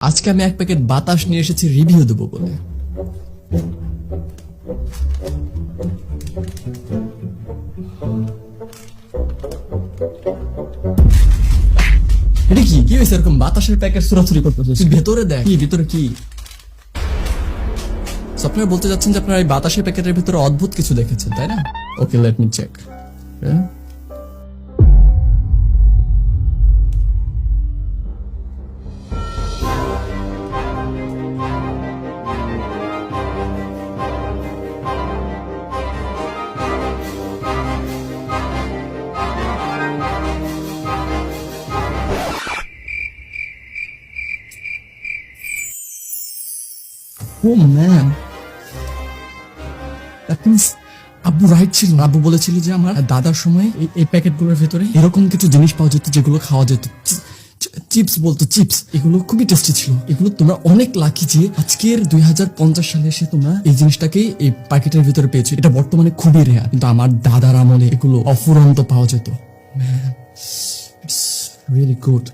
আজকে আমি এক প্যাকেট বাতাস নিয়ে এসেছি রিভিউ দেবো বলে। এটা কি হয়েছে? এরকম বাতাসের প্যাকেট চুরাচুরি করতেছিস? ভেতরে দেখ কি ভিতরে কি। আপনারা বলতে যাচ্ছেন যে আপনারা এই বাতাসের প্যাকেটের ভিতরে অদ্ভুত কিছু দেখেছেন, তাই না? Okay, let me check. Oh man, that means আব্বু রাইট ছিল। আব্বু বলেছিল যে আমার দাদার সময় এই প্যাকেটগুলোর ভেতরে এরকম কিছু জিনিস পাওয়া যেত যেগুলো খাওয়া যেত। চিপস বলতো, চিপস। এগুলো খুবই টেস্টি ছিল। এগুলো তোমরা অনেক লাকি যে আজকের 2050 সালে এসে তোমরা এই জিনিসটাকে এই প্যাকেটের ভিতরে পেয়েছো। এটা বর্তমানে খুবই রেয়ার, কিন্তু আমার দাদার আমলে এগুলো অফুরন্ত পাওয়া যেত। Man, it's really good.